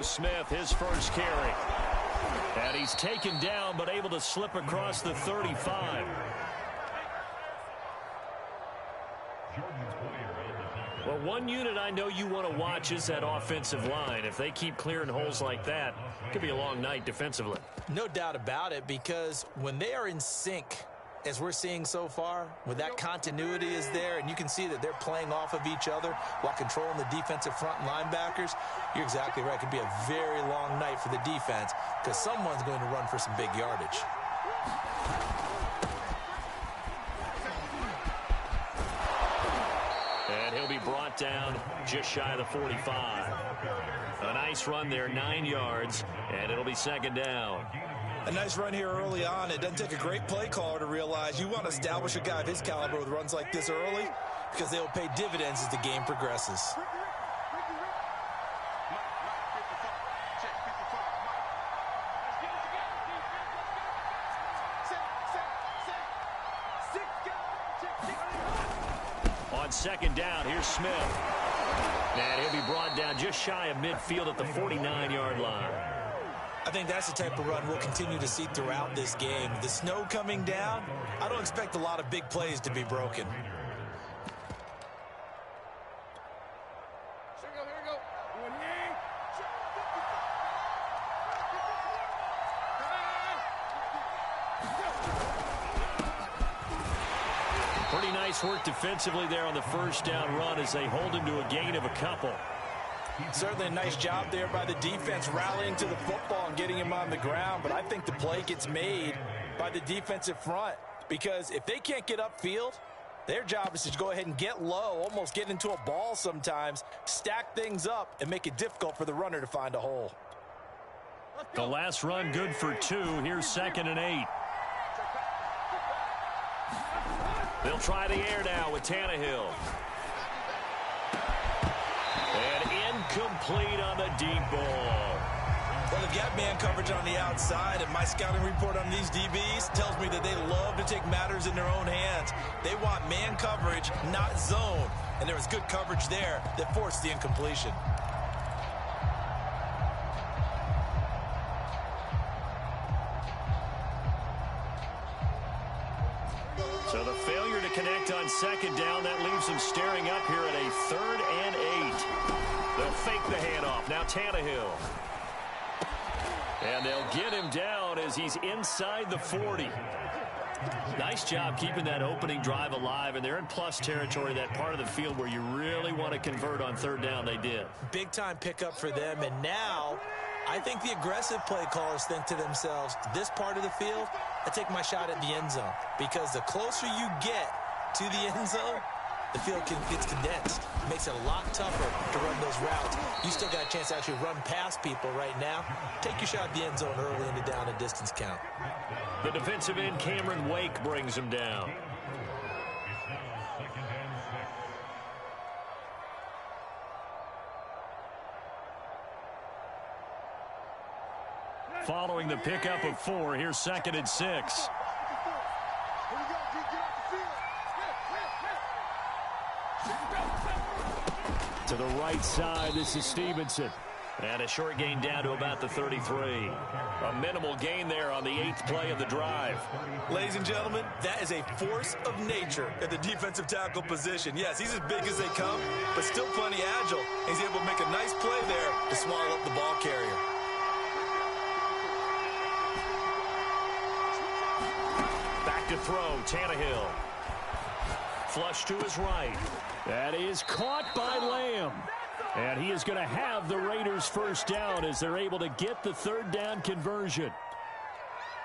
Smith, his first carry. And he's taken down, but able to slip across the 35. Well, one unit I know you want to watch is that offensive line. If they keep clearing holes like that, it could be a long night defensively. No doubt about it, because when they are in sync, as we're seeing so far, when that continuity is there and you can see that they're playing off of each other while controlling the defensive front and linebackers, you're exactly right. It could be a very long night for the defense because someone's going to run for some big yardage. And he'll be brought down just shy of the 45. A nice run there, 9 yards, and it'll be second down. A nice run here early on. It doesn't take a great play caller to realize you want to establish a guy of his caliber with runs like this early because they'll pay dividends as the game progresses. On second down, here's Smith. And he'll be brought down just shy of midfield at the 49-yard line. I think that's the type of run we'll continue to see throughout this game. The snow coming down, I don't expect a lot of big plays to be broken. Pretty nice work defensively there on the first down run as they hold him to a gain of a couple. Certainly a nice job there by the defense rallying to the football and getting him on the ground, but I think the play gets made by the defensive front because if they can't get upfield, their job is to go ahead and get low, almost get into a ball sometimes, stack things up, and make it difficult for the runner to find a hole. The last run good for 2. Here's 2nd and 8. They'll try the air now with Tannehill. And incomplete on the deep ball. Well, they've got man coverage on the outside, and my scouting report on these DBs tells me that they love to take matters in their own hands. They want man coverage, not zone. And there was good coverage there that forced the incompletion. So the failure to connect on second down, that leaves them staring up here at a 3rd and 8. They'll fake the handoff. Now Tannehill. And they'll get him down as he's inside the 40. Nice job keeping that opening drive alive, and they're in plus territory, that part of the field where you really want to convert on 3rd down. They did. Big-time pickup for them, and now I think the aggressive play callers think to themselves, this part of the field, I take my shot at the end zone, because the closer you get to the end zone, the field gets condensed. It makes it a lot tougher to run those routes. You still got a chance to actually run past people right now. Take your shot at the end zone early in the down and distance count. The defensive end, Cameron Wake, brings him down. Following the pickup of 4, here's 2nd and 6. To the right side, this is Stevenson. And a short gain down to about the 33. A minimal gain there on the 8th play of the drive. Ladies and gentlemen, that is a force of nature at the defensive tackle position. Yes, he's as big as they come, but still plenty agile. He's able to make a nice play there to swallow up the ball carrier. Back to throw, Tannehill. Flush to his right. That is caught by Lamb. And he is going to have the Raiders first down as they're able to get the 3rd down conversion.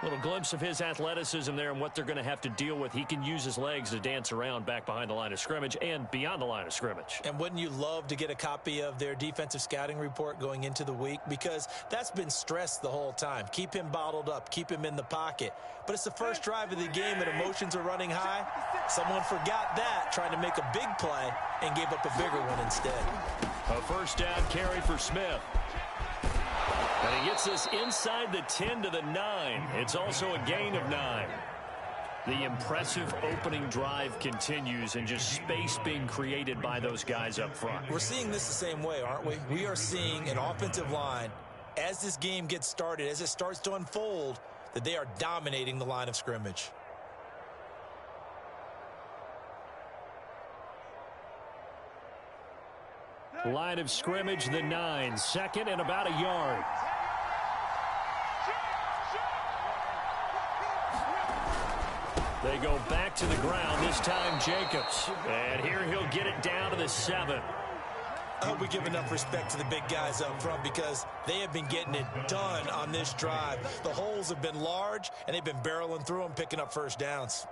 Little glimpse of his athleticism there and what they're going to have to deal with. He can use his legs to dance around back behind the line of scrimmage and beyond the line of scrimmage. And wouldn't you love to get a copy of their defensive scouting report going into the week? Because that's been stressed the whole time. Keep him bottled up. Keep him in the pocket. But it's the first drive of the game and emotions are running high. Someone forgot that, trying to make a big play and gave up a bigger one instead. A first down carry for Smith. And he gets this inside the 10 to the 9. It's also a gain of 9. The impressive opening drive continues and just space being created by those guys up front. We're seeing this the same way, aren't we? We are seeing an offensive line, as this game gets started, as it starts to unfold, that they are dominating the line of scrimmage. Line of scrimmage, the 9, 2nd and about a yard. They go back to the ground, this time Jacobs. And here he'll get it down to the 7. I hope we give enough respect to the big guys up front because they have been getting it done on this drive. The holes have been large, and they've been barreling through them, picking up first downs.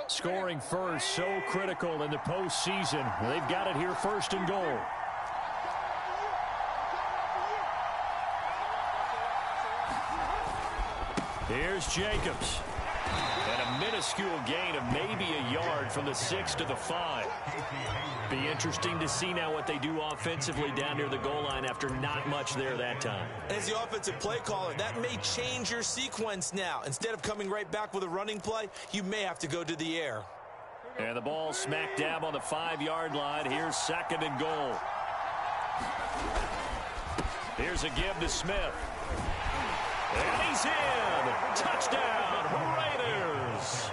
Scoring first, so critical in the postseason. They've got it here, 1st and goal. Here's Jacobs. And a minuscule gain of maybe a yard from the 6 to the 5. Be interesting to see now what they do offensively down near the goal line after not much there that time. As the offensive play caller, that may change your sequence now. Instead of coming right back with a running play, you may have to go to the air. And the ball smack dab on the 5-yard line. Here's 2nd and goal. Here's a give to Smith. And he's in. Touchdown, Raiders.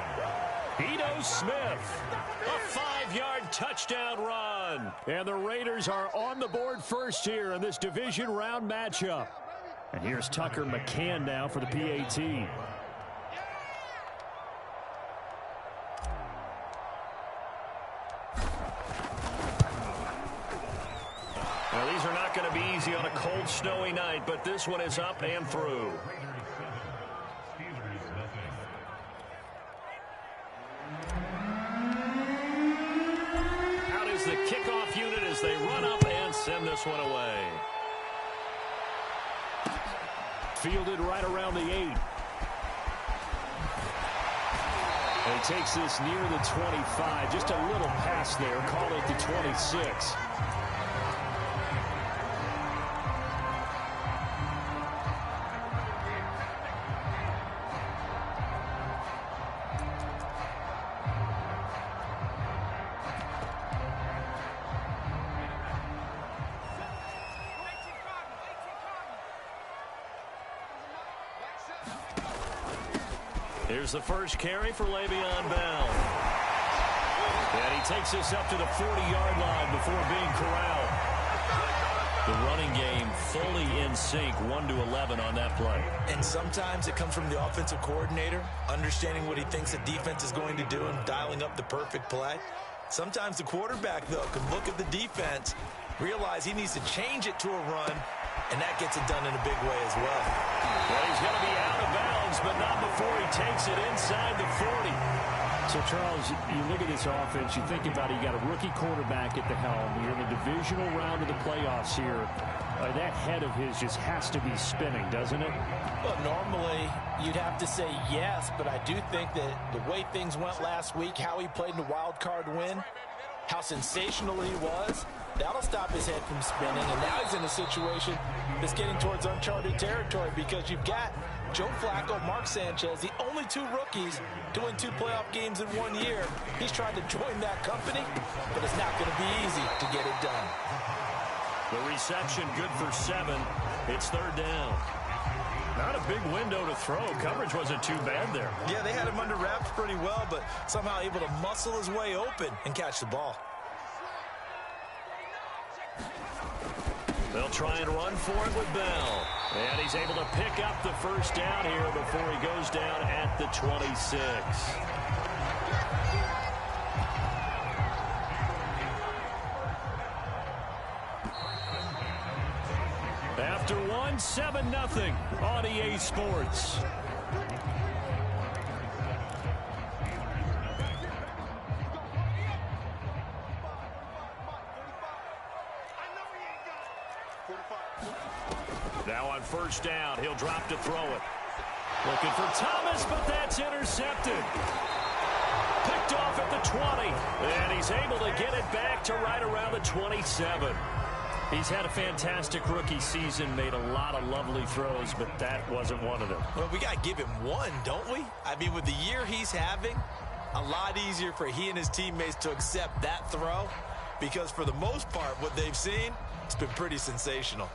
Ito Smith. A 5-yard touchdown run. And the Raiders are on the board first here in this division round matchup. And here's Tucker McCann now for the PAT. Well, these are not going to be easy on a cold, snowy night, but this one is up and through. Out is the kickoff unit as they run up and send this one away. Fielded right around the 8. And he takes this near the 25. Just a little pass there. Call it the 26. Here's the first carry for Le'Veon Bell. And he takes this up to the 40-yard line before being corralled. The running game fully in sync, 1-11 on that play. And sometimes it comes from the offensive coordinator, understanding what he thinks the defense is going to do and dialing up the perfect play. Sometimes the quarterback, though, can look at the defense, realize he needs to change it to a run, and that gets it done in a big way as well. Well, he's going to be out of bounds, but not before he takes it inside the 40. So, Charles, you look at this offense, you think about it, you got a rookie quarterback at the helm. You're in the divisional round of the playoffs here. That head of his just has to be spinning, doesn't it? Well, normally you'd have to say yes, but I do think that the way things went last week, how he played in the wild card win, how sensational he was, that'll stop his head from spinning. And now he's in a situation that's getting towards uncharted territory because you've got Joe Flacco, Mark Sanchez, the only 2 rookies doing 2 playoff games in 1 year. He's tried to join that company, but it's not going to be easy to get it done. The reception good for 7. It's 3rd down. Not a big window to throw. Coverage wasn't too bad there. Yeah, they had him under wraps pretty well, but somehow able to muscle his way open and catch the ball. They'll try and run for it with Bell. And he's able to pick up the first down here before he goes down at the 26. After 1, 7-0 on EA Sports. Now on first down, he'll drop to throw it. Looking for Thomas, but that's intercepted. Picked off at the 20. And he's able to get it back to right around the 27. He's had a fantastic rookie season, made a lot of lovely throws, but that wasn't one of them. Well, we got to give him one, don't we? I mean, with the year he's having, a lot easier for he and his teammates to accept that throw, because for the most part, what they've seen, it's been pretty sensational.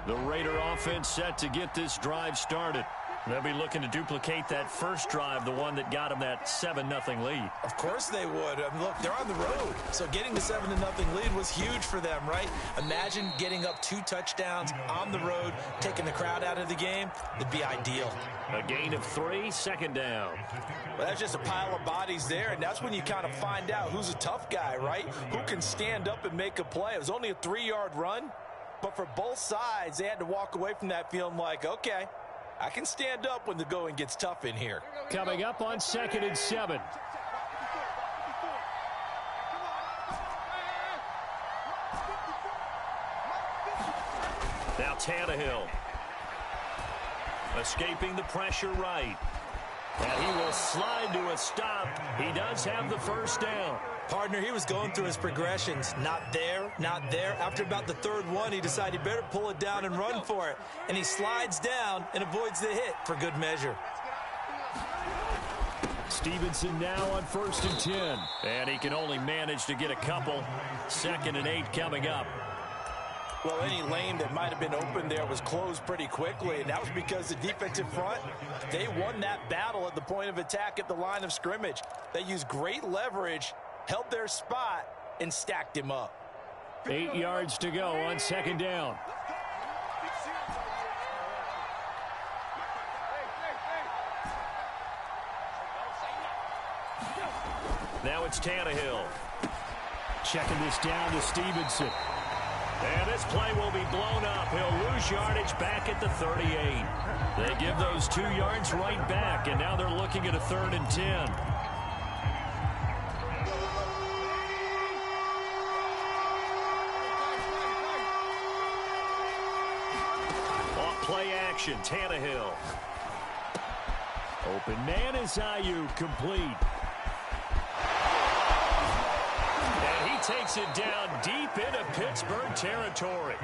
The Raider offense set to get this drive started. They'll be looking to duplicate that first drive, the one that got them that 7-0 lead. Of course they would. I mean, look, they're on the road, so getting the 7-0 lead was huge for them, right? Imagine getting up 2 touchdowns on the road, taking the crowd out of the game. It'd be ideal. A gain of 3, second down. Well, that's just a pile of bodies there, and that's when you kind of find out who's a tough guy, right? Who can stand up and make a play. It was only a 3-yard run, but for both sides, they had to walk away from that feeling like, okay, I can stand up when the going gets tough in here. Coming up on 2nd and 7. Now Tannehill. Escaping the pressure right. And he will slide to a stop. He does have the first down. Partner, he was going through his progressions. Not there, not there. After about the 3rd one, he decided he better pull it down and run for it. And he slides down and avoids the hit for good measure. Stevenson now on 1st and 10. And he can only manage to get a couple. 2nd and 8 coming up. Well, any lane that might have been open there was closed pretty quickly, and that was because the defensive front, they won that battle at the point of attack at the line of scrimmage. They used great leverage, held their spot, and stacked him up. 8 yards to go on 2nd down. Now it's Tannehill. Checking this down to Stevenson. And this play will be blown up. He'll lose yardage back at the 38. They give those 2 yards right back, and now they're looking at a 3rd and 10. Off play action, Tannehill. Open man is Ayuk, complete. Takes it down deep into Pittsburgh territory.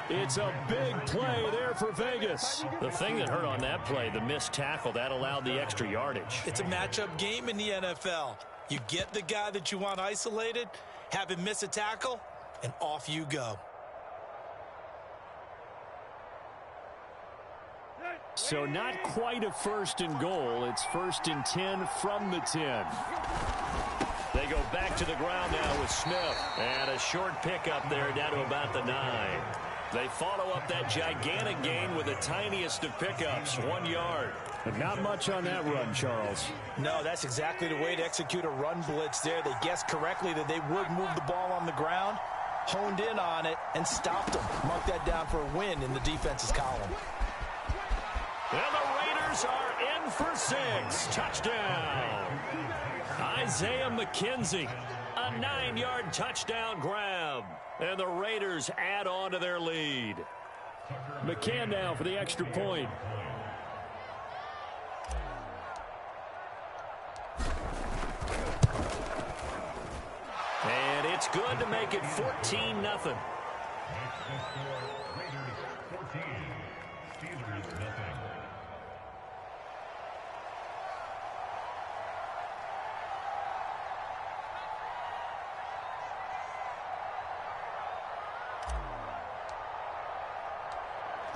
It's a big play there for Vegas. The thing that hurt on that play, the missed tackle, that allowed the extra yardage. It's a matchup game in the NFL. You get the guy that you want isolated, have him miss a tackle, and off you go. So not quite a 1st and goal. It's 1st and 10 from the 10. They go back to the ground now with Smith. And a short pickup there down to about the 9. They follow up that gigantic gain with the tiniest of pickups, 1 yard. But not much on that run, Charles. No, that's exactly the way to execute a run blitz there. They guessed correctly that they would move the ball on the ground, honed in on it, and stopped them. Mark that down for a win in the defense's column. And the Raiders are in for 6. Touchdown. Isaiah McKenzie, a 9-yard touchdown grab. And the Raiders add on to their lead. McCann now for the extra point. And it's good to make it 14-0.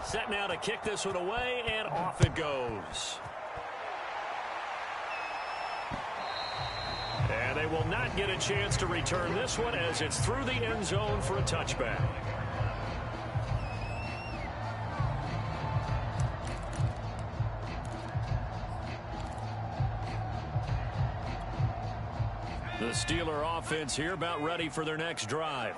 Set now to kick this one away, and off it goes. And they will not get a chance to return this one as it's through the end zone for a touchback. The Steeler offense here about ready for their next drive.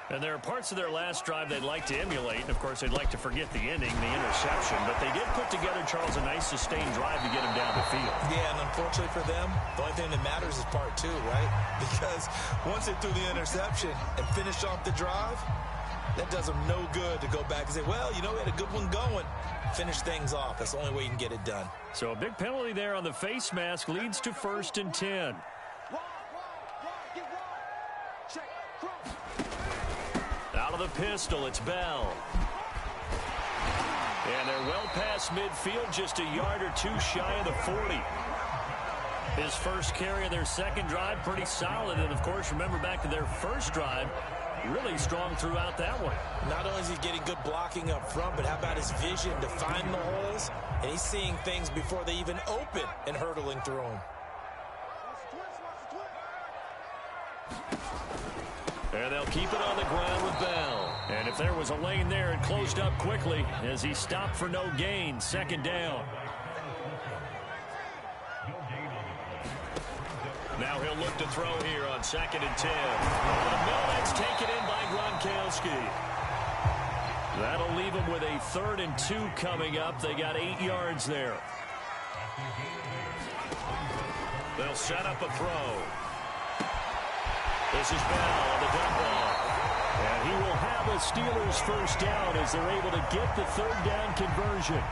And there are parts of their last drive they'd like to emulate. And, of course, they'd like to forget the ending, the interception. But they did put together, Charles, a nice sustained drive to get them down the field. Yeah, and unfortunately for them, the only thing that matters is part 2, right? Because once they threw the interception and finished off the drive, that does them no good to go back and say, well, you know, we had a good one going. finish things off. That's the only way you can get it done. So a big penalty there on the face mask leads to 1st and 10. Out of the pistol, it's Bell. And they're well past midfield, just a yard or two shy of the 40. His first carry of their second drive, pretty solid. And, of course, remember back to their first drive, really strong throughout that one. Not only is he getting good blocking up front, but how about his vision to find the holes? And he's seeing things before they even open and hurdling through them. And they'll keep it on the ground with Bell. And if there was a lane there, it closed up quickly as he stopped for no gain. 2nd down. Now he'll look to throw here on 2nd and 10. Over the middle, that's taken in by Gronkowski. That'll leave him with a 3rd and 2 coming up. They got 8 yards there. They'll set up a throw. This is Bell on the dump off. And he will have a Steelers first down as they're able to get the 3rd down conversion.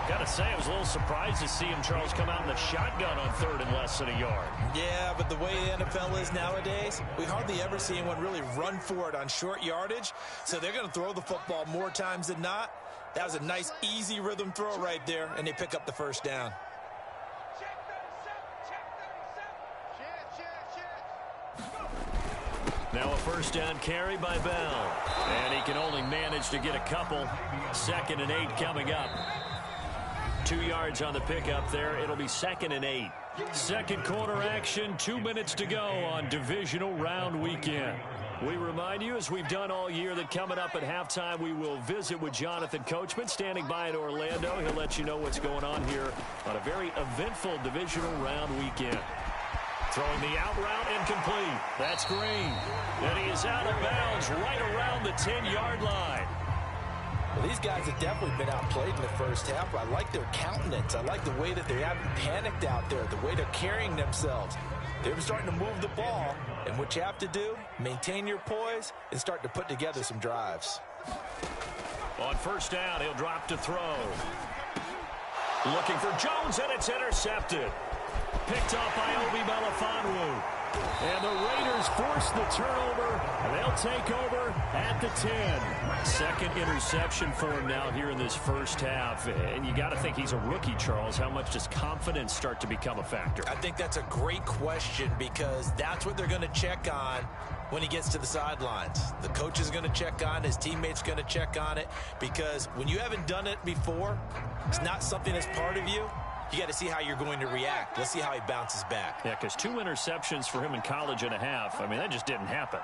Gotta say, I was a little surprised to see him, Charles, come out in the shotgun on 3rd and less than a yard. Yeah, but the way the NFL is nowadays, we hardly ever see anyone really run for it on short yardage. So they're going to throw the football more times than not. That was a nice, easy rhythm throw right there, and they pick up the first down. Now a first down carry by Bell. And he can only manage to get a couple. 2nd and 8 coming up. 2 yards on the pickup there. It'll be 2nd and 8. Second quarter action. 2 minutes to go on divisional round weekend. We remind you, as we've done all year, that coming up at halftime, we will visit with Jonathan Coachman, standing by in Orlando. He'll let you know what's going on here on a very eventful divisional round weekend. Throwing the out route, incomplete. That's Green. And he is out of bounds right around the 10-yard line. Well, these guys have definitely been outplayed in the first half. I like their countenance. I like the way that they haven't panicked out there, the way they're carrying themselves. They're starting to move the ball, and what you have to do, maintain your poise and start to put together some drives. On first down, he'll drop to throw. Looking for Jones, and it's intercepted. Picked off by Obi Melifonwu. And the Raiders force the turnover. They'll take over at the 10. Second interception for him now here in this first half. And you got to think he's a rookie, Charles. How much does confidence start to become a factor? I think that's a great question because that's what they're going to check on when he gets to the sidelines. The coach is going to check on, his teammates going to check on it, because when you haven't done it before, it's not something that's part of you. You got to see how you're going to react. Let's see how he bounces back. Yeah, because 2 interceptions for him in college and a half. I mean, that just didn't happen.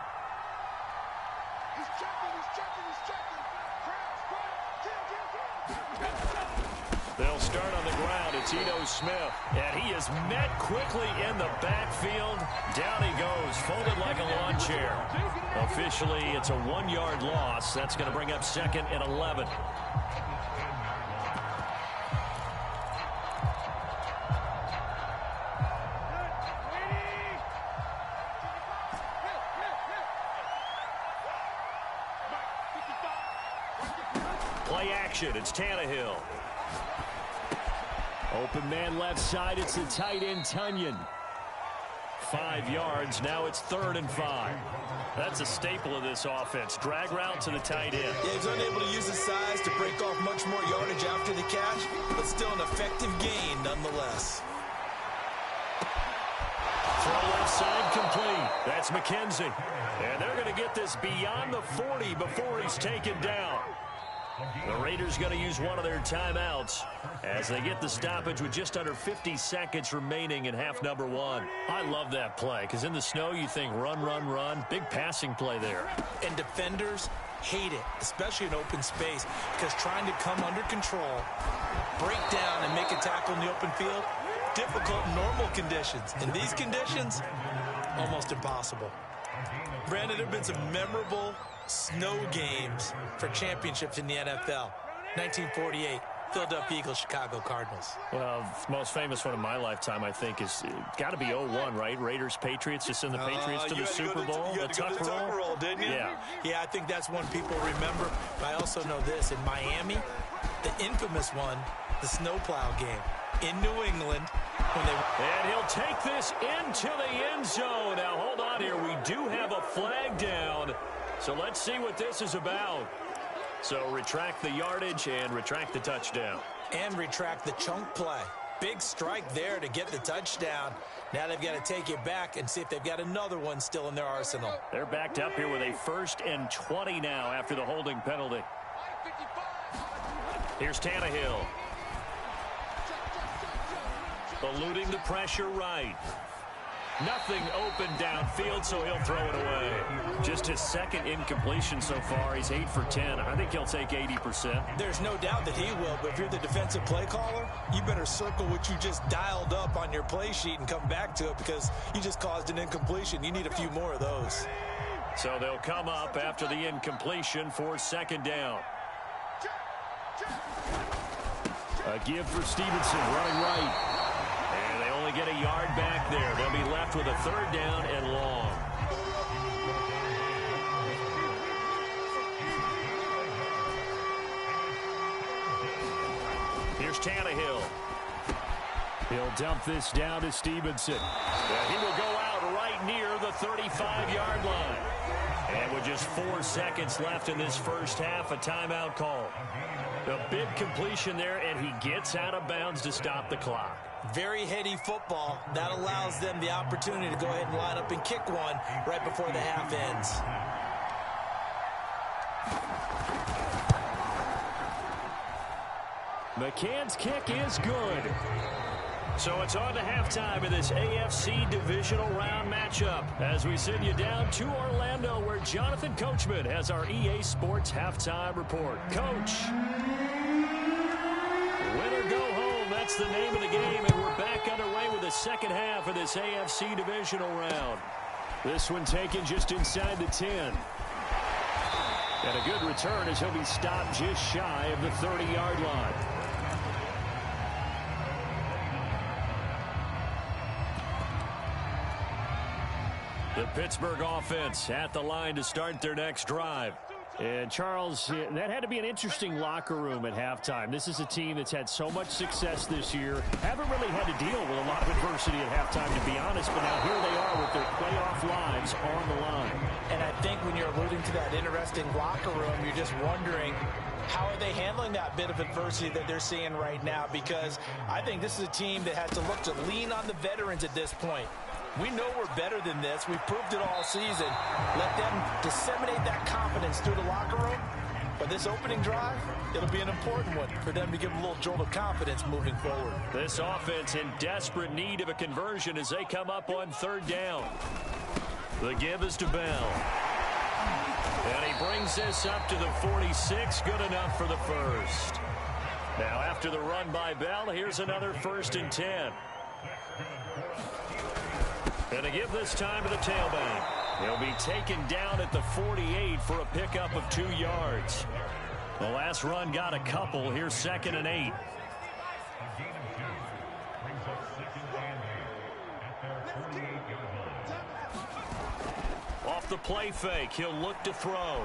They'll start on the ground. It's Ito Smith. And he is met quickly in the backfield. Down he goes, folded like a lawn chair. Officially, it's a 1-yard loss. That's going to bring up 2nd and 11. Play action. It's Tannehill. Open man left side. It's the tight end, Tunyon. 5 yards. Now it's 3rd and 5. That's a staple of this offense. Drag route to the tight end. Yeah, he's unable to use his size to break off much more yardage after the catch, but still an effective gain nonetheless. Throw left side complete. That's McKenzie. And they're going to get this beyond the 40 before he's taken down. The Raiders going to use one of their timeouts as they get the stoppage with just under 50 seconds remaining in half number 1. I love that play because in the snow you think run, run, run. Big passing play there. And defenders hate it, especially in open space, because trying to come under control, break down, and make a tackle in the open field, difficult in normal conditions. In these conditions, almost impossible. Brandon, there have been some memorable snow games for championships in the NFL. 1948, Philadelphia Eagles, Chicago Cardinals. Well, the most famous one of my lifetime, I think, is got to be 0-1, right? Raiders, Patriots, just send the Patriots to the Super Bowl. You had to go to the tuck roll, didn't you? Yeah, I think that's one people remember. But I also know this. In Miami, the infamous one, the snowplow game. In New England, when they... And he'll take this into the end zone. Now, hold on here. We do have a flag down. So let's see what this is about. So retract the yardage and retract the touchdown. And retract the chunk play. Big strike there to get the touchdown. Now they've got to take it back and see if they've got another one still in their arsenal. They're backed up here with a 1st and 20 now after the holding penalty. Here's Tannehill. Eluding the pressure right. Nothing open downfield, so he'll throw it away. Just his 2nd incompletion so far. He's 8 for 10. I think he'll take 80%. There's no doubt that he will, but if you're the defensive play caller, you better circle what you just dialed up on your play sheet and come back to it because you just caused an incompletion. You need a few more of those. So they'll come up after the incompletion for 2nd down. A give for Stevenson, running right. Get a yard back there. They'll be left with a 3rd down and long. Here's Tannehill. He'll dump this down to Stevenson. He will go out right near the 35-yard line. And with just 4 seconds left in this first half, a timeout call. A big completion there, and he gets out of bounds to stop the clock. Very heady football. That allows them the opportunity to go ahead and line up and kick one right before the half ends. McCann's kick is good. So it's on to halftime in this AFC divisional round matchup as we send you down to Orlando where Jonathan Coachman has our EA Sports halftime report. Coach, win or go home. That's the name of the game, and we're back underway with the second half of this AFC divisional round. This one taken just inside the 10. And a good return as he'll be stopped just shy of the 30-yard line. The Pittsburgh offense at the line to start their next drive. And, Charles, that had to be an interesting locker room at halftime. This is a team that's had so much success this year. Haven't really had to deal with a lot of adversity at halftime, to be honest. But now here they are with their playoff lives on the line. And I think when you're alluding to that interesting locker room, you're just wondering, how are they handling that bit of adversity that they're seeing right now? Because I think this is a team that has to look to lean on the veterans at this point. We know we're better than this. We've proved it all season. Let them disseminate that confidence through the locker room. But this opening drive, it'll be an important one for them to give them a little jolt of confidence moving forward. This offense in desperate need of a conversion as they come up on 3rd down. The give is to Bell. And he brings this up to the 46. Good enough for the 1st. Now after the run by Bell, here's another 1st and 10. And a give this time to the tailback. He'll be taken down at the 48 for a pickup of 2 yards. The last run got a couple. Here's 2nd and 8. Off the play fake, he'll look to throw.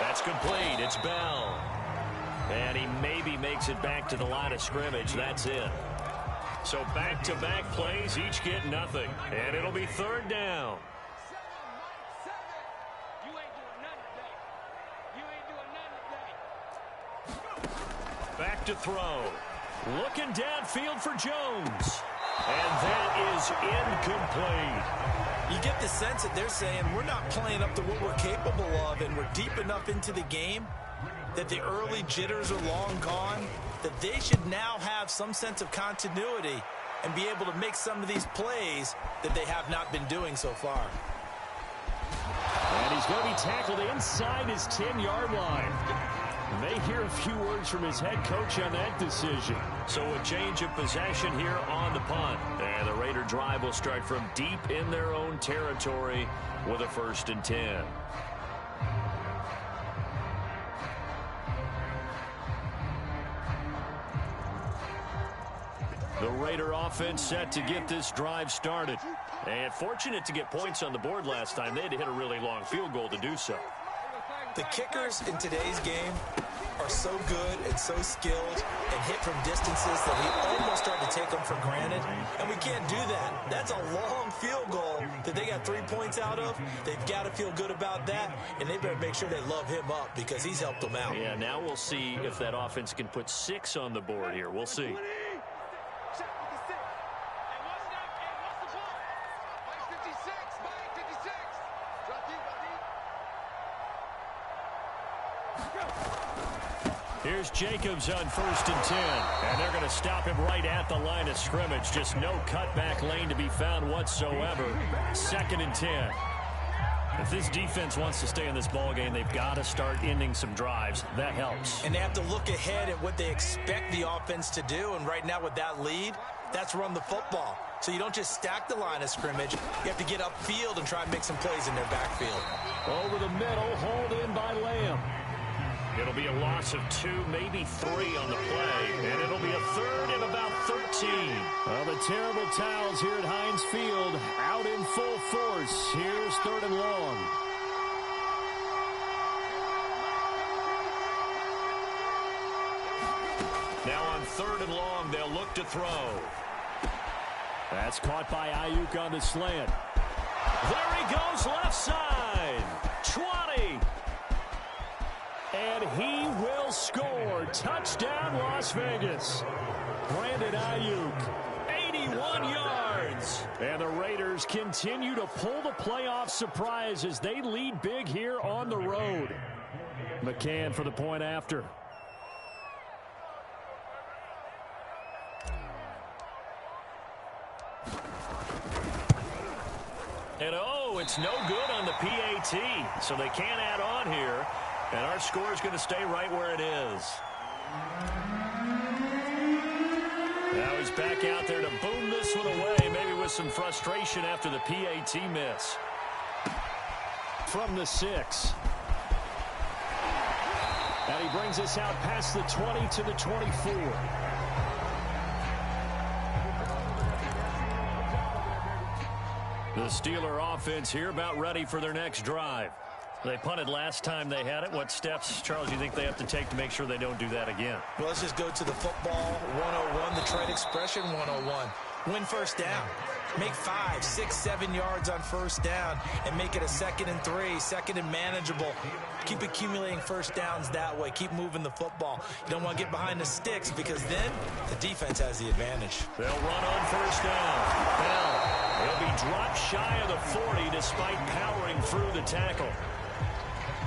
That's complete. It's Bell. And he maybe makes it back to the line of scrimmage. That's it. So back-to-back plays, each get nothing. And it'll be 3rd down. Back to throw. Looking downfield for Jones. And that is incomplete. You get the sense that they're saying we're not playing up to what we're capable of, and we're deep enough into the game that the early jitters are long gone, that they should now have some sense of continuity and be able to make some of these plays that they have not been doing so far. And he's going to be tackled inside his 10-yard line. May hear a few words from his head coach on that decision. So a change of possession here on the punt. And the Raider drive will start from deep in their own territory with a 1st and 10. The Raider offense set to get this drive started. And fortunate to get points on the board last time. They had to hit a really long field goal to do so. The kickers in today's game are so good and so skilled and hit from distances that we almost start to take them for granted. And we can't do that. That's a long field goal that they got 3 points out of. They've got to feel good about that, and they better make sure they love him up because he's helped them out. Yeah, now we'll see if that offense can put 6 on the board here. We'll see. Here's Jacobs on 1st and 10. And they're going to stop him right at the line of scrimmage. Just no cutback lane to be found whatsoever. 2nd and 10. If this defense wants to stay in this ballgame, they've got to start ending some drives. That helps. And they have to look ahead at what they expect the offense to do. And right now with that lead, that's run the football. So you don't just stack the line of scrimmage. You have to get upfield and try and make some plays in their backfield. Over the middle, hauled in by Lamb. It'll be a loss of 2, maybe 3 on the play. And it'll be a 3rd and about 13. Well, the terrible towels here at Heinz Field out in full force. Here's 3rd and long. Now on 3rd and long, they'll look to throw. That's caught by Ayuk on the slant. There he goes, left side. 20. And he will score. Touchdown, Las Vegas. Brandon Ayuk, 81 yards. And the Raiders continue to pull the playoff surprise as they lead big here on the road. McCann for the point after. And oh, it's no good on the PAT. So they can't add on here. And our score is going to stay right where it is. Now he's back out there to boom this one away, maybe with some frustration after the PAT miss. From the 6. And he brings us out past the 20 to the 24. The Steeler offense here about ready for their next drive. They punted last time they had it. What steps, Charles, do you think they have to take to make sure they don't do that again? Well, let's just go to the football 101, the trade expression 101. Win first down. Make 5, 6, 7 yards on first down and make it a 2nd and 3, 2nd and manageable. Keep accumulating first downs that way. Keep moving the football. You don't want to get behind the sticks because then the defense has the advantage. They'll run on first down. Bell, he'll be dropped shy of the 40 despite powering through the tackle.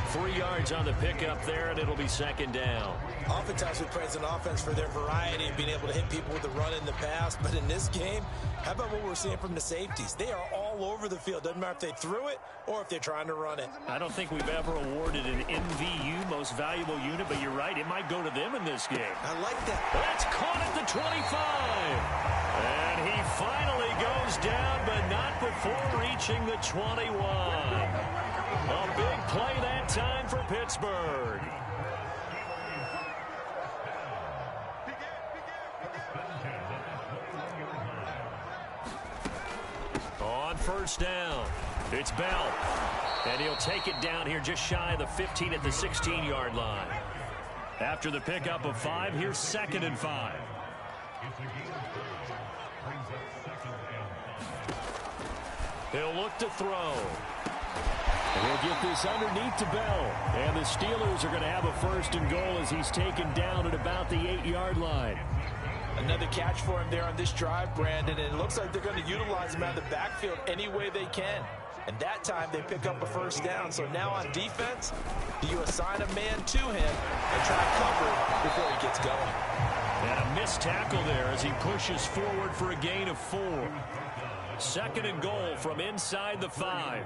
3 yards on the pickup there, and it'll be 2nd down. Oftentimes we praise an offense for their variety of being able to hit people with the run in the pass, but in this game, how about what we're seeing from the safeties? They are all over the field. Doesn't matter if they threw it or if they're trying to run it. I don't think we've ever awarded an MVU, most valuable unit, but you're right, it might go to them in this game. I like that. That's caught at the 25. And he finally goes down, but not before reaching the 21. A big play that time for Pittsburgh. On first down, it's Bell. And he'll take it down here just shy of the 15 at the 16-yard line. After the pickup of 5, here's 2nd and 5. He'll look to throw. And he'll get this underneath to Bell. And the Steelers are going to have a 1st and goal as he's taken down at about the 8-yard line. Another catch for him there on this drive, Brandon, and it looks like they're going to utilize him out of the backfield any way they can. And that time they pick up a 1st down. So now on defense, do you assign a man to him and try to cover it before he gets going? And a missed tackle there as he pushes forward for a gain of 4. 2nd and goal from inside the 5.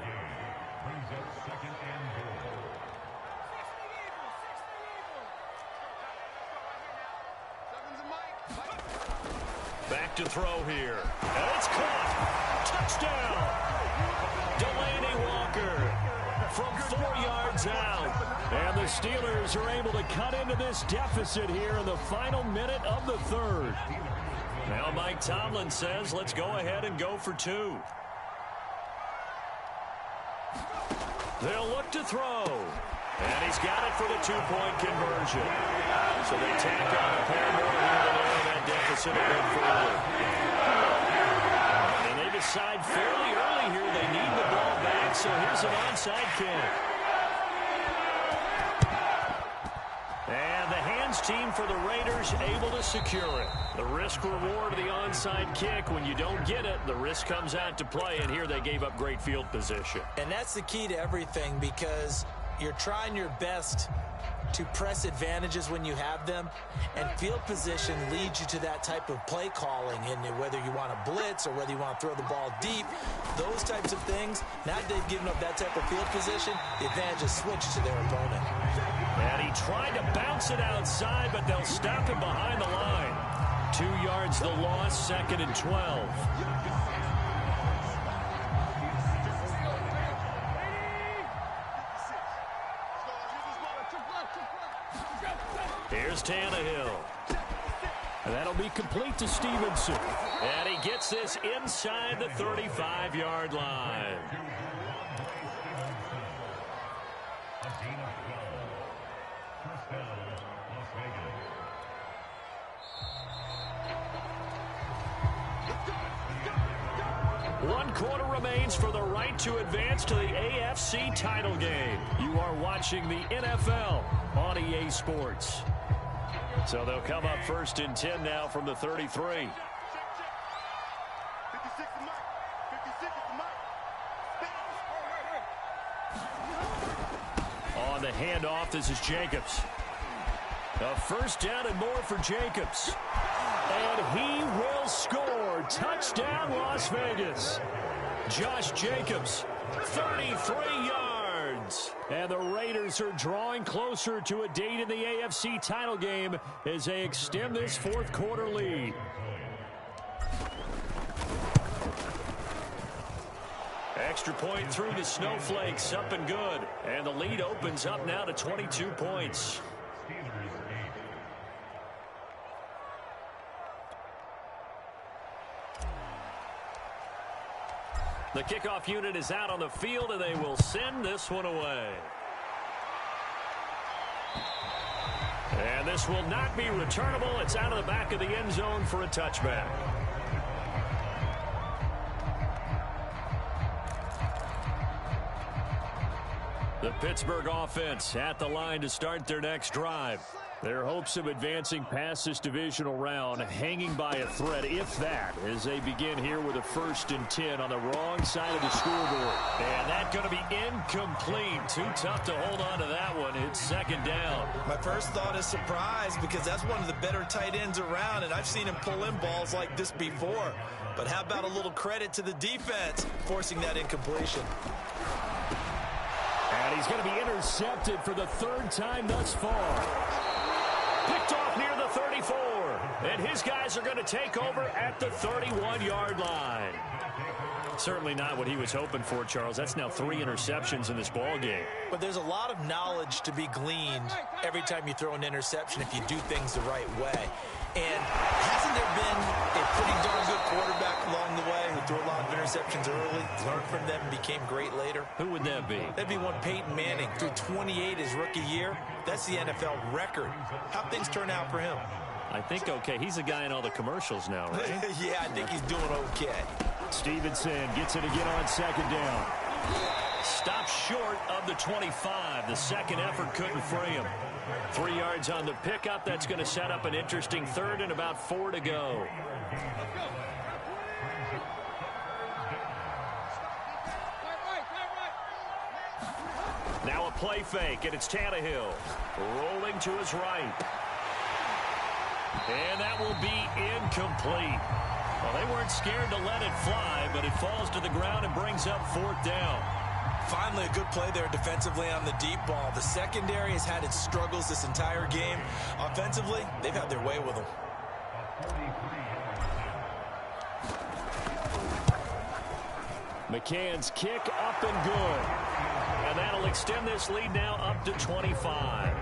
Back to throw here. And it's caught. Touchdown. Delaney Walker from 4 yards out. And the Steelers are able to cut into this deficit here in the final minute of the third. Now Mike Tomlin says, let's go ahead and go for 2. They'll look to throw. And he's got it for the 2-point conversion. So they tack on a pair more here to narrow that deficit a bit further. And they decide fairly early here they need the ball back, so here's an onside kick. And the hands team for the Raiders able to secure it. The risk reward of the onside kick, when you don't get it, the risk comes out to play, and here they gave up great field position. And that's the key to everything, because you're trying your best to press advantages when you have them, and field position leads you to that type of play calling, and whether you want to blitz or whether you want to throw the ball deep, those types of things. Now that they've given up that type of field position, the advantage is switched to their opponent. And he tried to bounce it outside, but they'll stop him behind the line. 2 yards the loss, 2nd and 12. Here's Tannehill. And that'll be complete to Stevenson. And he gets this inside the 35-yard line. One quarter remains for the right to advance to the AFC title game. You are watching the NFL on EA Sports. So they'll come up 1st and 10 now from the 33. On the handoff, this is Jacobs. A 1st down and more for Jacobs. And he will score. Touchdown, Las Vegas. Josh Jacobs, 33 yards. And the Raiders are drawing closer to a date in the AFC title game as they extend this 4th quarter lead. Extra point through the Snowflakes, up and good. And the lead opens up now to 22 points. The kickoff unit is out on the field, and they will send this one away. And this will not be returnable. It's out of the back of the end zone for a touchback. The Pittsburgh offense at the line to start their next drive. Their hopes of advancing past this divisional round hanging by a thread, if that, as they begin here with a 1st and 10 on the wrong side of the scoreboard. And that's going to be incomplete. Too tough to hold on to that one. It's 2nd down. My first thought is surprise, because that's one of the better tight ends around, and I've seen him pull in balls like this before. But how about a little credit to the defense forcing that incompletion? And he's going to be intercepted for the 3rd time thus far. Picked off near the 34. And his guys are going to take over at the 31-yard line. Certainly not what he was hoping for, Charles. That's now 3 interceptions in this ball game. But there's a lot of knowledge to be gleaned every time you throw an interception if you do things the right way. And hasn't there been a pretty darn good quarterback along the way who threw a lot of interceptions early, learned from them, and became great later? Who would that be? That'd be one Peyton Manning. Threw 28 his rookie year. That's the NFL record. How'd things turn out for him? I think okay. He's a guy in all the commercials now, right? Yeah, I think he's doing okay. Stevenson gets it again on 2nd down. Stopped short of the 25. The second effort couldn't free him. 3 yards on the pickup. That's going to set up an interesting 3rd and about 4 to go. Now a play fake, and it's Tannehill rolling to his right. And that will be incomplete. Well, they weren't scared to let it fly, but it falls to the ground and brings up 4th down. Finally, a good play there defensively on the deep ball. The secondary has had its struggles this entire game. Offensively, they've had their way with them. McCann's kick up and good. And that'll extend this lead now up to 25.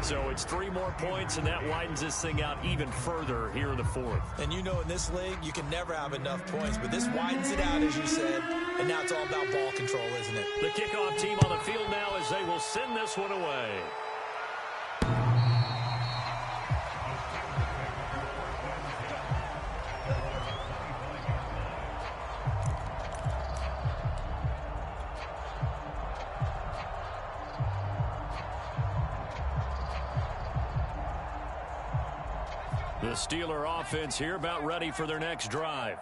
So it's 3 more points, and that widens this thing out even further here in the fourth. And you know in this league, you can never have enough points, but this widens it out, as you said, and now it's all about ball control, isn't it? The kickoff team on the field now as they will send this one away. The Steeler offense here about ready for their next drive.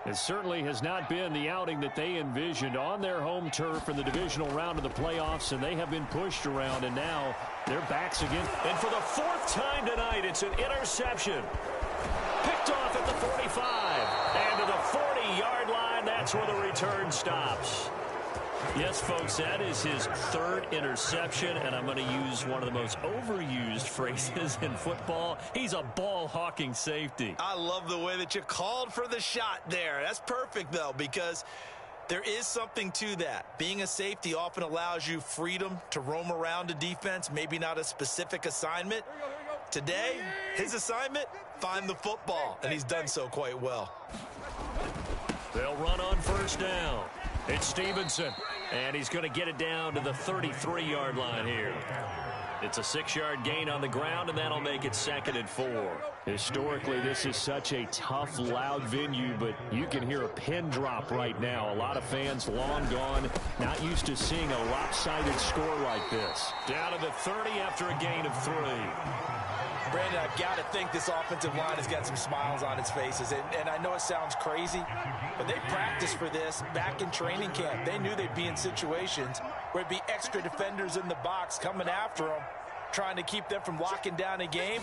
It certainly has not been the outing that they envisioned on their home turf in the divisional round of the playoffs, and they have been pushed around, and now their backs again. And for the 4th time tonight, it's an interception. Picked off at the 45. And to the 40-yard line, that's where the return stops. Yes, folks, that is his 3rd interception, and I'm going to use one of the most overused phrases in football. He's a ball-hawking safety. I love the way that you called for the shot there. That's perfect, though, because there is something to that. Being a safety often allows you freedom to roam around a defense, maybe not a specific assignment. Today, his assignment, find the football, and he's done so quite well. They'll run on first down. It's Stevenson, and he's going to get it down to the 33-yard line here. It's a 6-yard gain on the ground, and that'll make it 2nd and 4. Historically, this is such a tough, loud venue, but you can hear a pin drop right now. A lot of fans long gone, not used to seeing a lopsided score like this. Down to the 30 after a gain of 3. Brandon, I've got to think this offensive line has got some smiles on its faces. And I know it sounds crazy, but they practiced for this back in training camp. They knew they'd be in situations where it'd be extra defenders in the box coming after them, trying to keep them from locking down a game.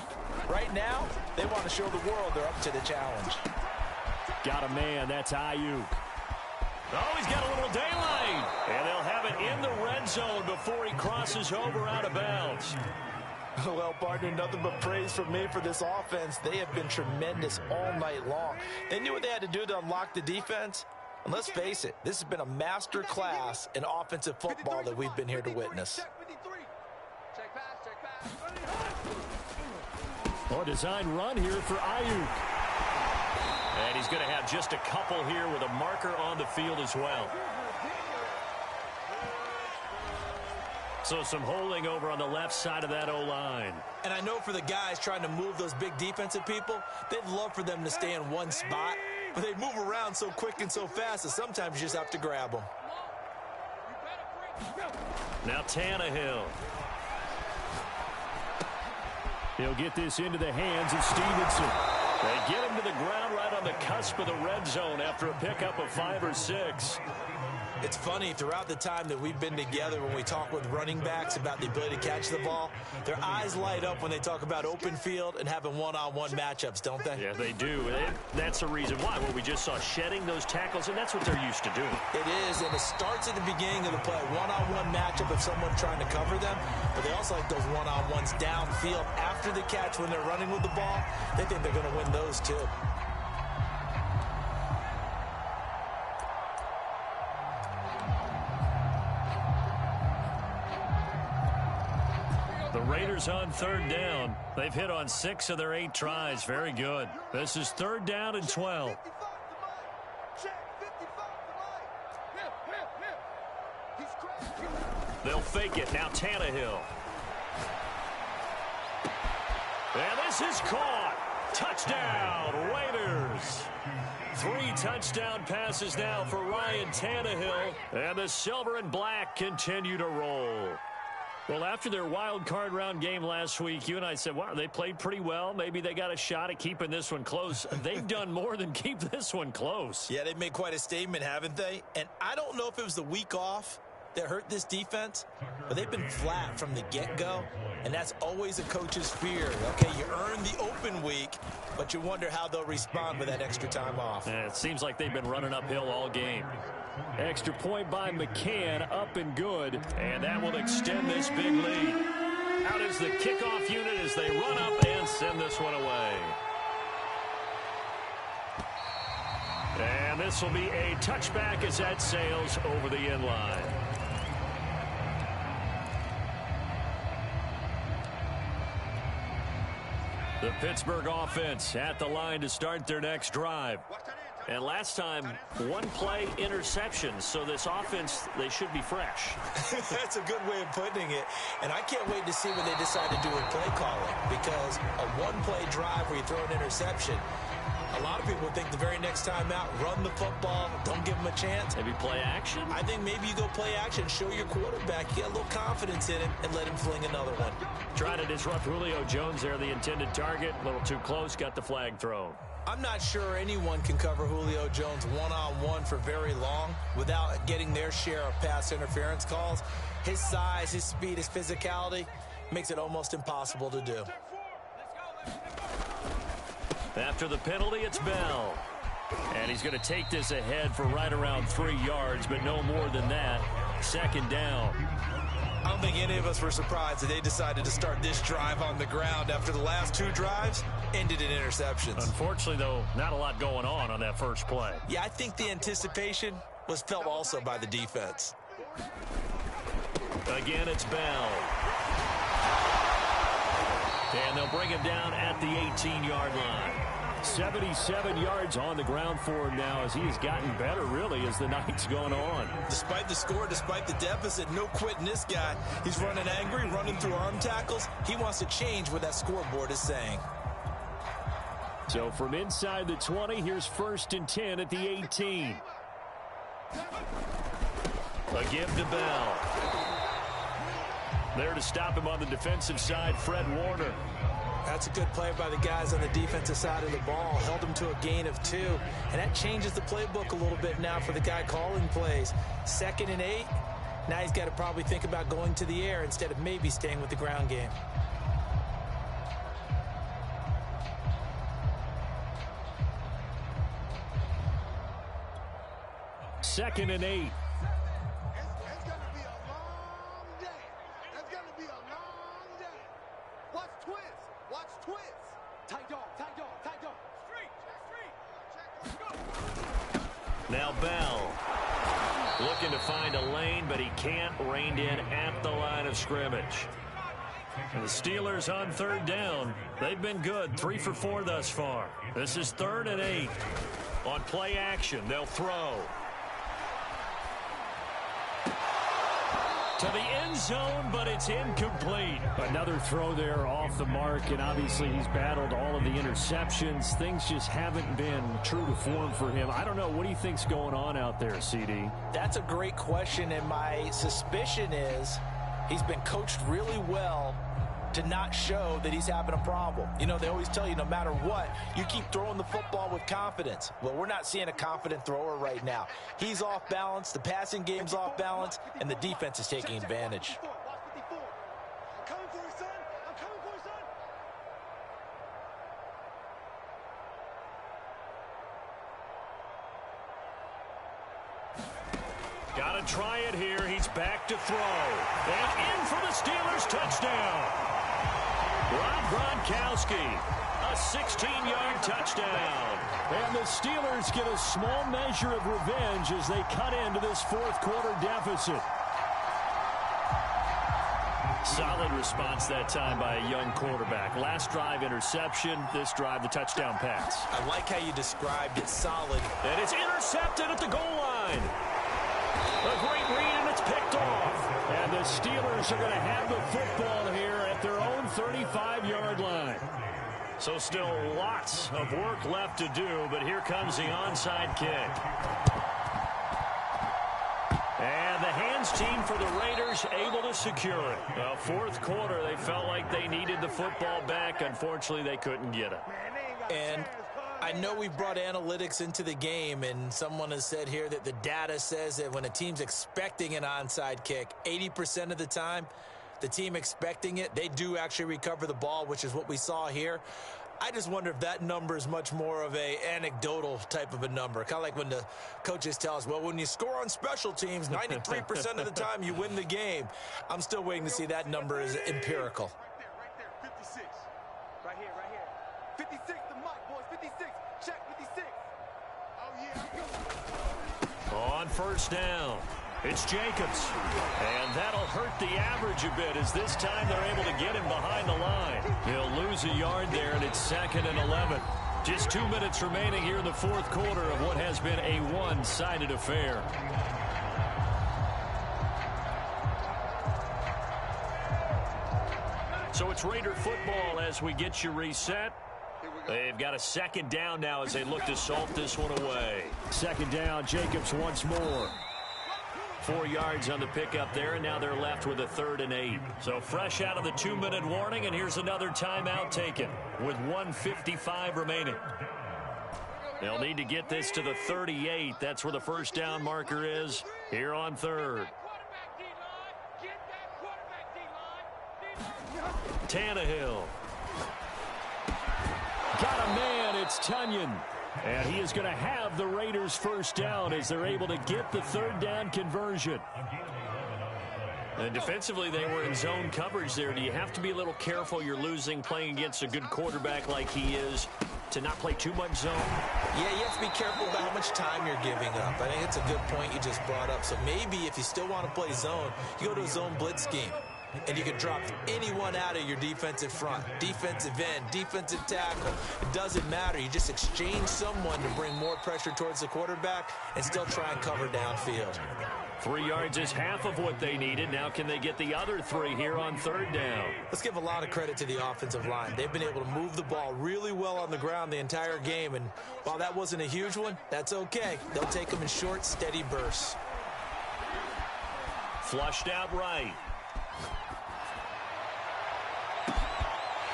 Right now, they want to show the world they're up to the challenge. Got a man. That's Ayuk. Oh, he's got a little daylight. And they'll have it in the red zone before he crosses over out of bounds. Well, partner, nothing but praise from me for this offense. They have been tremendous all night long. They knew what they had to do to unlock the defense. And let's face it, this has been a master class in offensive football that we've been here to witness. A design run here for Ayuk. And he's going to have just a couple here with a marker on the field as well. So some holding over on the left side of that O-line. And I know for the guys trying to move those big defensive people, they'd love for them to stay in one spot, but they move around so quick and so fast that sometimes you just have to grab them. Now Tannehill. He'll get this into the hands of Stevenson. They get him to the ground right on the cusp of the red zone after a pickup of 5 or 6. It's funny, throughout the time that we've been together, when we talk with running backs about the ability to catch the ball, their eyes light up when they talk about open field and having one-on-one matchups, don't they? Yeah, they do. That's the reason why. Well, we just saw shedding those tackles, and that's what they're used to doing. It is, and it starts at the beginning of the play. One-on-one matchup of someone trying to cover them, but they also like those one-on-ones downfield after the catch when they're running with the ball. They think they're going to win those, too. The Raiders on 3rd down. They've hit on 6 of their 8 tries. Very good. This is 3rd down and 12. They'll fake it. Now Tannehill. And this is caught. Touchdown, Raiders. 3 touchdown passes now for Ryan Tannehill. And the silver and black continue to roll. Well, after their wild card round game last week, you and I said, wow, they played pretty well. Maybe they got a shot at keeping this one close. They've done more than keep this one close. Yeah, they've made quite a statement, haven't they? And I don't know if it was the week off that hurt this defense, but they've been flat from the get-go, and that's always a coach's fear. Okay, you earn the open week, but you wonder how they'll respond with that extra time off. Yeah, it seems like they've been running uphill all game. Extra point by McCann, up and good, and that will extend this big lead. Out is the kickoff unit as they run up and send this one away. And this will be a touchback as that sails over the end line. The Pittsburgh offense at the line to start their next drive. And last time, one play interception. So this offense, they should be fresh. That's a good way of putting it. And I can't wait to see what they decide to do with play calling. Because a one-play drive where you throw an interception, a lot of people think the very next time out, run the football, don't give them a chance. Maybe play action? I think maybe you go play action, show your quarterback, you get a little confidence in him, and let him fling another one. Trying to disrupt Julio Jones there, the intended target. A little too close, got the flag thrown. I'm not sure anyone can cover Julio Jones one-on-one for very long without getting their share of pass interference calls. His size, his speed, his physicality makes it almost impossible to do. After the penalty, it's Bell. And he's going to take this ahead for right around 3 yards, but no more than that. Second down. I don't think any of us were surprised that they decided to start this drive on the ground after the last 2 drives ended in interceptions. Unfortunately, though, not a lot going on that first play. Yeah, I think the anticipation was felt also by the defense. Again, it's Bell. And they'll bring him down at the 18-yard line. 77 yards on the ground for him now as he has gotten better, really, as the night's gone on. Despite the score, despite the deficit, no quitting this guy. He's running angry, running through arm tackles. He wants to change what that scoreboard is saying. So from inside the 20, here's 1st and 10 at the 18. A give to Bell. There to stop him on the defensive side, Fred Warner. That's a good play by the guys on the defensive side of the ball. Held him to a gain of 2. And that changes the playbook a little bit now for the guy calling plays. 2nd and 8. Now he's got to probably think about going to the air instead of maybe staying with the ground game. Second and 8. Now Bell looking to find a lane, but he can't. Reined in at the line of scrimmage. And the Steelers on 3rd down. They've been good, 3 for 4 thus far. This is 3rd and 8. On play action, they'll throw. To the end zone, but it's incomplete. Another throw there off the mark, and obviously he's battled all of the interceptions. Things just haven't been true to form for him. I don't know. What do you think's going on out there, CD? That's a great question, and my suspicion is he's been coached really well to not show that he's having a problem. You know, they always tell you no matter what, you keep throwing the football with confidence. Well, we're not seeing a confident thrower right now. He's off balance, the passing game's off balance, and the defense is taking advantage. Got to try it here. He's back to throw. And in for the Steelers touchdown. Rob Gronkowski, a 16-yard touchdown. And the Steelers get a small measure of revenge as they cut into this 4th quarter deficit. Solid response that time by a young quarterback. Last drive, interception. This drive, the touchdown pass. I like how you described it, solid. And it's intercepted at the goal line. A great read, and it's picked off. And the Steelers are going to have the football here at their own 35-yard line. So still lots of work left to do, but here comes the onside kick. And the hands team for the Raiders able to secure it. 4th quarter, they felt like they needed the football back. Unfortunately, they couldn't get it. And I know we've brought analytics into the game, and someone has said here that the data says that when a team's expecting an onside kick, 80% of the time, the team expecting it, they do actually recover the ball, which is what we saw here. I just wonder if that number is much more of a anecdotal type of a number. Kind of like when the coaches tell us, well, when you score on special teams, 93% of the time you win the game. I'm still waiting to see that number is empirical. Right there, 56. Right here. 56, the mic, boys, 56. Check 56. On first down, it's Jacobs. And that'll hurt the average a bit as this time they're able to get him behind the line. He'll lose a yard there, and it's 2nd and 11. Just 2 minutes remaining here in the fourth quarter of what has been a one-sided affair. So it's Raider football as we get you reset. They've got a 2nd down now as they look to salt this one away. 2nd down, Jacobs once more. 4 yards on the pickup there, and now they're left with a 3rd and 8. So fresh out of the 2-minute warning, and here's another timeout taken with 1:55 remaining. They'll need to get this to the 38. That's where the first down marker is here on 3rd. Tannehill. Got a man, it's Tunyon. And he is going to have the Raiders first down as they're able to get the 3rd down conversion. And defensively, they were in zone coverage there. Do you have to be a little careful? You're losing playing against a good quarterback like he is to not play too much zone? Yeah, you have to be careful about how much time you're giving up. I think it's a good point you just brought up. So maybe if you still want to play zone, you go to a zone blitz scheme. And you can drop anyone out of your defensive front, defensive end, defensive tackle. It doesn't matter. You just exchange someone to bring more pressure towards the quarterback and still try and cover downfield. 3 yards is half of what they needed. Now can they get the other 3 here on 3rd down? Let's give a lot of credit to the offensive line. They've been able to move the ball really well on the ground the entire game. And while that wasn't a huge one, that's okay. They'll take them in short, steady bursts. Flushed out right.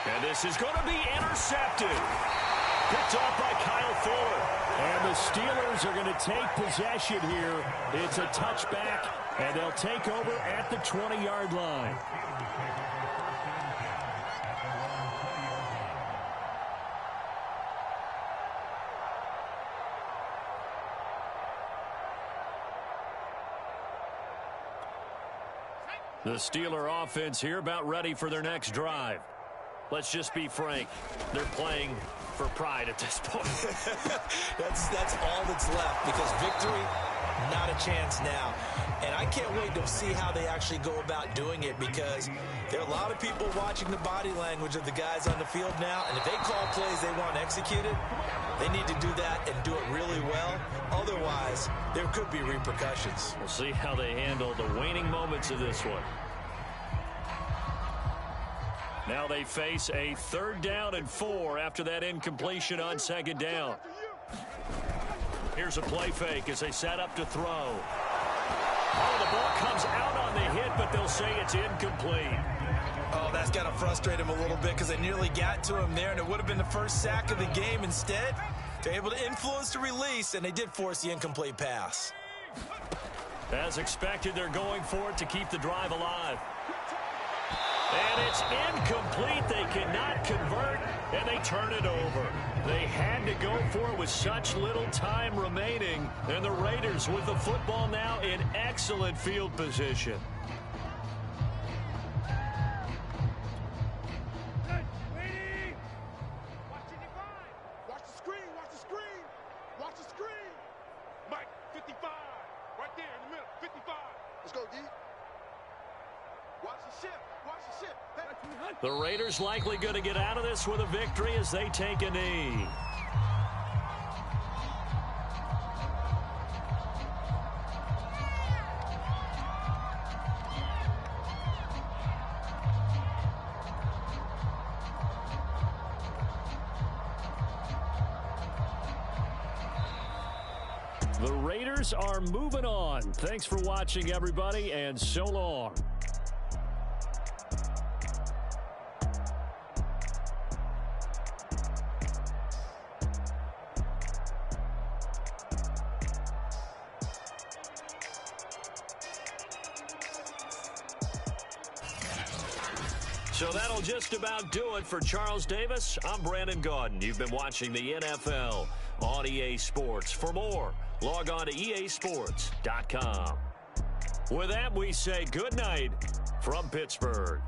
And this is going to be intercepted. Picked off by Kyle Fuller. And the Steelers are going to take possession here. It's a touchback, and they'll take over at the 20-yard line. The Steeler offense here about ready for their next drive. Let's just be frank. They're playing for pride at this point. That's all that's left because victory, not a chance now. And I can't wait to see how they actually go about doing it because there are a lot of people watching the body language of the guys on the field now. And if they call plays they want executed, they need to do that and do it really well. Otherwise, there could be repercussions. We'll see how they handle the waning moments of this one. Now they face a 3rd down and 4 after that incompletion on 2nd down. Here's a play fake as they set up to throw. Oh, the ball comes out on the hit, but they'll say it's incomplete. Oh, that's got to frustrate him a little bit because they nearly got to him there, and it would have been the first sack of the game. Instead, they're able to influence the release, and they did force the incomplete pass. As expected, they're going for it to keep the drive alive. And it's incomplete. They cannot convert, and they turn it over. They had to go for it with such little time remaining, and the Raiders with the football now in excellent field position. Watch the screen, watch the screen, watch the screen. Mike, 55, right there in the middle, 55. Let's go, D. Watch the shift. Watch the shift. Hey. The Raiders likely going to get out of this with a victory as they take a knee. The Raiders are moving on. Thanks for watching, everybody, and so long. So that'll just about do it for Charles Davis. I'm Brandon Gaudin. You've been watching the NFL on EA Sports. For more, log on to easports.com. With that, we say good night from Pittsburgh.